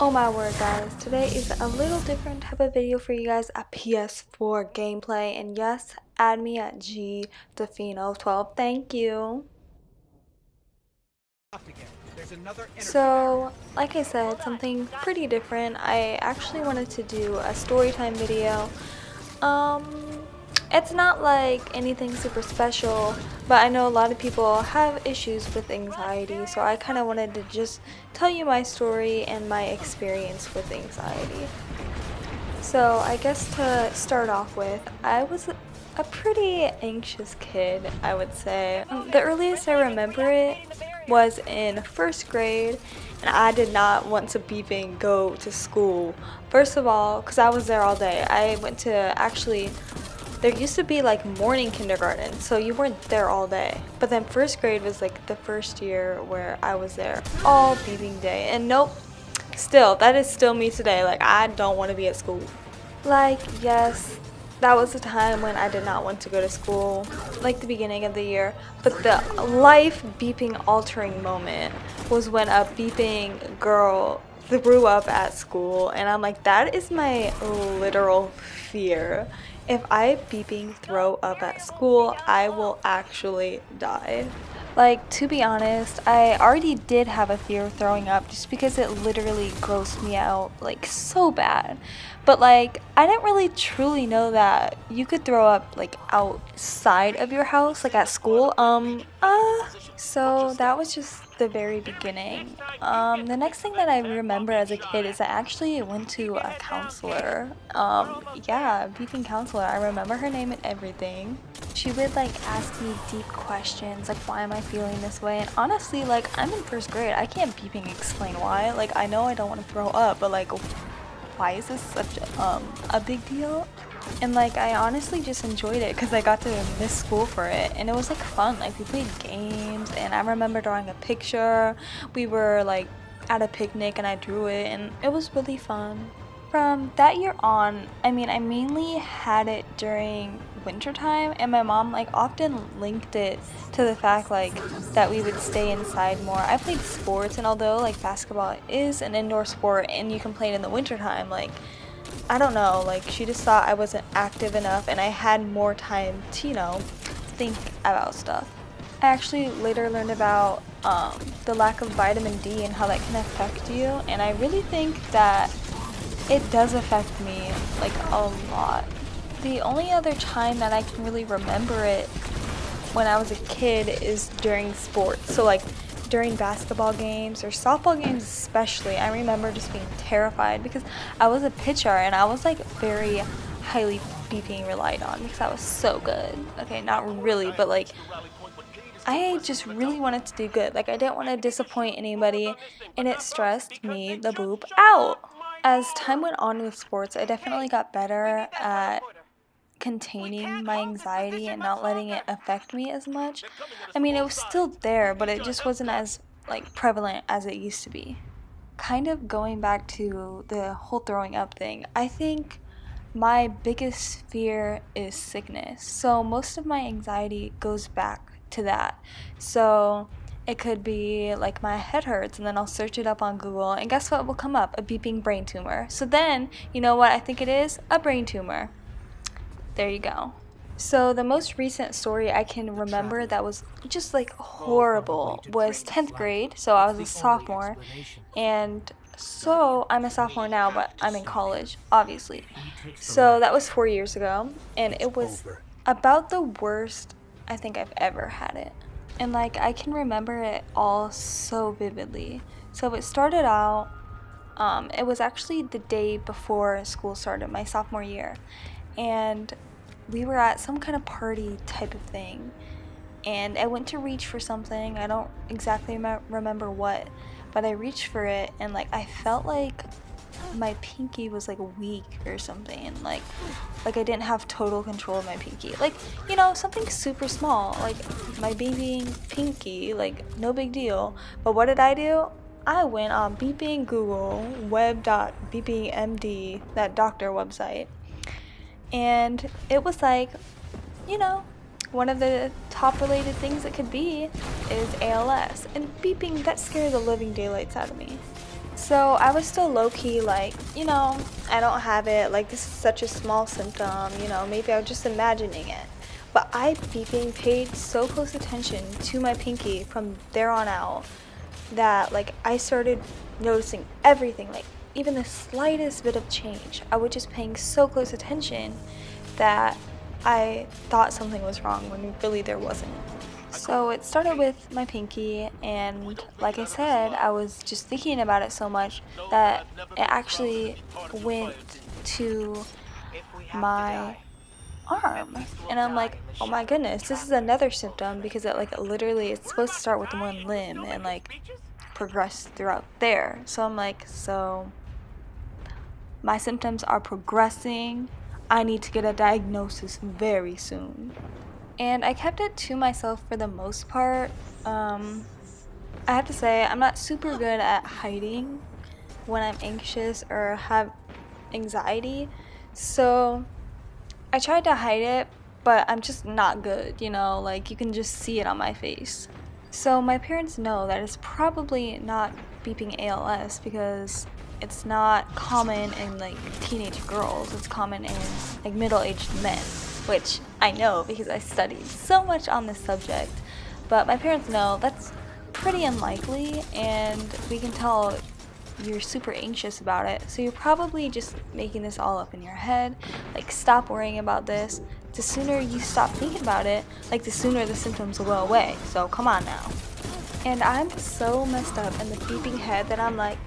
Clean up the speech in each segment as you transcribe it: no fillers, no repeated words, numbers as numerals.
Oh my word, guys, today is a little different type of video for you guys, a PS4 gameplay, and yes, add me at GDefino12, thank you. So, like I said, something pretty different. I actually wanted to do a storytime video. It's not like anything super special, but I know a lot of people have issues with anxiety, so I kind of wanted to just tell you my story and my experience with anxiety. So, I guess to start off with, I was a pretty anxious kid, I would say. The earliest I remember it was in first grade, and I did not want to even go to school. First of all, because I was there all day. I went to there used to be like morning kindergarten, so you weren't there all day. But then first grade was like the first year where I was there all beeping day. And nope, still, that is still me today. Like, I don't want to be at school. Like, yes, that was the time when I did not want to go to school, like the beginning of the year. But the life beeping altering moment was when a beeping girl threw up at school, and I'm like, that is my literal fear. If I beeping throw up at school, I will actually die. Like, to be honest, I already did have a fear of throwing up just because it literally grossed me out, like, so bad. But, like, I didn't really truly know that you could throw up, like, outside of your house, like at school. So that was just the very beginning. The next thing that I remember as a kid is I actually went to a counselor. Yeah, a beeping counselor. I remember her name and everything. She would like ask me deep questions, like why am I feeling this way? And honestly, like I'm in first grade. I can't beeping explain why. Like I know I don't want to throw up, but like why is this such a big deal? And like I honestly just enjoyed it because I got to miss school for it, and it was like fun. Like we played games, and I remember drawing a picture. We were like at a picnic and I drew it, and it was really fun. From that year on, I mean, I mainly had it during wintertime, and my mom like often linked it to the fact like that we would stay inside more. I played sports, and although like basketball is an indoor sport and you can play it in the wintertime, like I don't know, like she just thought I wasn't active enough and I had more time to, think about stuff. I actually later learned about the lack of vitamin D and how that can affect you, and I really think that it does affect me like a lot. The only other time that I can really remember it when I was a kid is during sports. So like during basketball games or softball games especially, I remember just being terrified because I was a pitcher and I was like very highly being relied on because I was so good. Okay, not really, but like I just really wanted to do good. Like I didn't want to disappoint anybody, and it stressed me the boop out. As time went on with sports, I definitely got better at containing my anxiety and not letting it affect me as much. I mean, it was still there, but it just wasn't as like prevalent as it used to be. Kind of going back to the whole throwing up thing, I think my biggest fear is sickness. So most of my anxiety goes back to that. So it could be like my head hurts, and then I'll search it up on Google, and guess what will come up? A beeping brain tumor. So then, you know what I think it is? A brain tumor. There you go. So the most recent story I can remember that was just like horrible was 10th grade. So I was a sophomore, and so I'm a sophomore now, but I'm in college, obviously. So that was 4 years ago, and it was about the worst I think I've ever had it. And like I can remember it all so vividly. So it started out, it was actually the day before school started, my sophomore year, and we were at some kind of party type of thing, and I went to reach for something. I don't exactly remember what, but I reached for it, and like I felt like my pinky was like weak or something, like I didn't have total control of my pinky, like something super small, like my baby pinky, like no big deal. But what did I do? I went on beeping Google web.beepingmd, that doctor website, and it was like, you know, one of the top related things it could be is ALS. And beeping, that scared the living daylights out of me. So I was still low-key like, I don't have it, like this is such a small symptom, maybe I was just imagining it. But I beeping paid so close attention to my pinky from there on out that like I started noticing everything, like even the slightest bit of change. I was just paying so close attention that I thought something was wrong when really there wasn't. So it started with my pinky, and like I said, I was just thinking about it so much that it actually went to my arm. And I'm like, oh my goodness, this is another symptom, because it like literally it's supposed to start with one limb and like progress throughout there. So I'm like, so my symptoms are progressing. I need to get a diagnosis very soon. And I kept it to myself for the most part. I have to say, I'm not super good at hiding when I'm anxious or have anxiety. So I tried to hide it, but I'm just not good, like you can just see it on my face. So my parents know that it's probably not beeping ALS because it's not common in like teenage girls, it's common in like middle-aged men, which I know because I studied so much on this subject. But my parents know that's pretty unlikely, and we can tell you're super anxious about it, so you're probably just making this all up in your head. Like, stop worrying about this. The sooner you stop thinking about it, like the sooner the symptoms will go away, so come on now. And I'm so messed up in the beeping head that I'm like,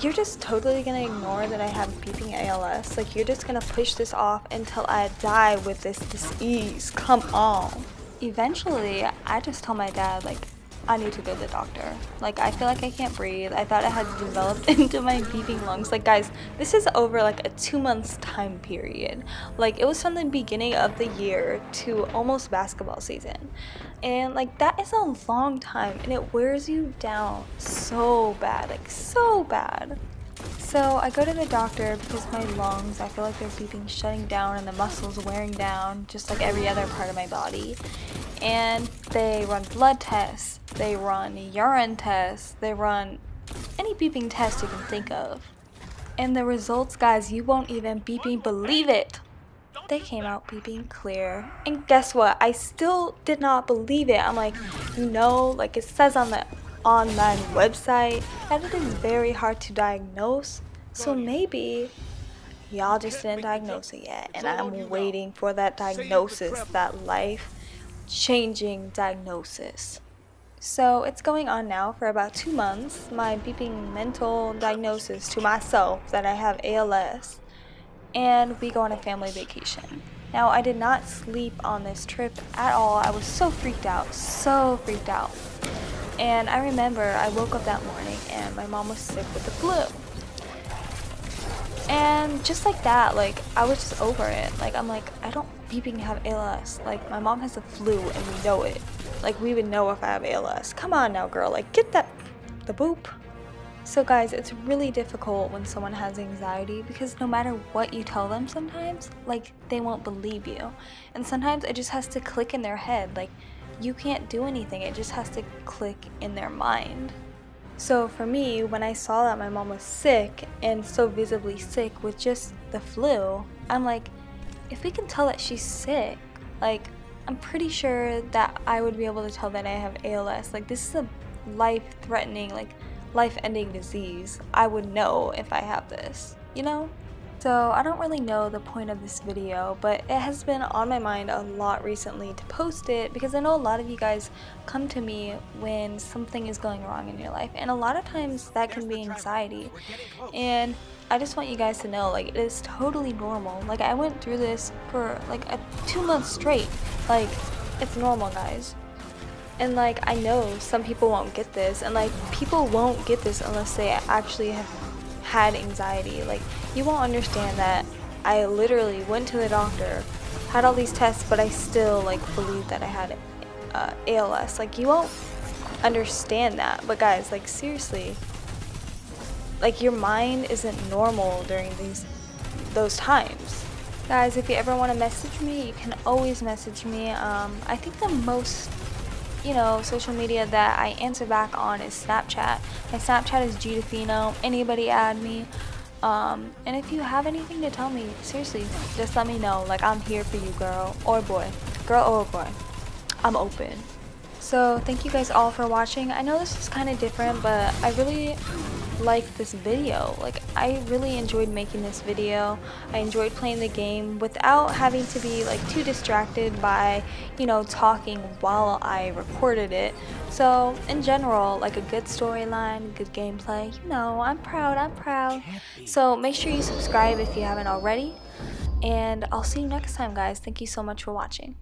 you're just totally gonna ignore that I have beeping ALS? Like, you're just gonna push this off until I die with this disease? Come on. Eventually, I just told my dad, like, I need to go to the doctor. Like, I feel like I can't breathe. I thought it had developed into my beeping lungs. Like, guys, this is over like a 2 months time period. Like, it was from the beginning of the year to almost basketball season. And like, that is a long time, and it wears you down so bad, like so bad. So I go to the doctor because my lungs, I feel like they're beeping, shutting down, and the muscles wearing down just like every other part of my body. And they run blood tests, they run urine tests, they run any beeping test you can think of. And the results, guys, you won't even beeping believe it. They came out beeping clear. And guess what? I still did not believe it. I'm like, like it says on the online website that it is very hard to diagnose. So maybe y'all just didn't diagnose it yet. And I'm waiting for that diagnosis, that life-changing diagnosis. So it's going on now for about 2 months, my beeping mental diagnosis to myself that I have ALS. And we go on a family vacation. Now, I did not sleep on this trip at all. I was so freaked out, so freaked out. And I remember I woke up that morning and my mom was sick with the flu. And just like that, like, I was just over it. Like, I'm like, I don't beeping have ALS. Like, my mom has the flu and we know it. Like, we would know if I have ALS. Come on now, girl. Like, get the boop. So guys, it's really difficult when someone has anxiety because no matter what you tell them sometimes, like, they won't believe you. And sometimes it just has to click in their head. Like, you can't do anything. It just has to click in their mind. So for me, when I saw that my mom was sick, and so visibly sick with just the flu, I'm like, if we can tell that she's sick, like, I'm pretty sure that I would be able to tell that I have ALS. Like, this is a life-threatening, like, life-ending disease. I would know if I have this, So I don't really know the point of this video, but it has been on my mind a lot recently to post it because I know a lot of you guys come to me when something is going wrong in your life, and a lot of times that can be anxiety. And I just want you guys to know, like, it is totally normal. Like, I went through this for like 2 months straight. Like, it's normal, guys. And like, I know some people won't get this, and like, people won't get this unless they actually have had anxiety. Like, you won't understand that I literally went to the doctor, had all these tests, but I still like believed that I had ALS. Like, you won't understand that. But guys, like, seriously, like, your mind isn't normal during those times. Guys, if you ever want to message me, you can always message me. I think the most social media that I answer back on is Snapchat. My Snapchat is Gdefino. Anybody add me. And if you have anything to tell me, seriously, just let me know. Like, I'm here for you, girl or boy. Girl or boy. I'm open. So thank you guys all for watching. I know this is kind of different, but I really like this video. Like, I really enjoyed making this video. I enjoyed playing the game without having to be like too distracted by talking while I recorded it. So in general, like a good storyline, good gameplay, I'm proud. So make sure you subscribe if you haven't already, and I'll see you next time, guys. Thank you so much for watching.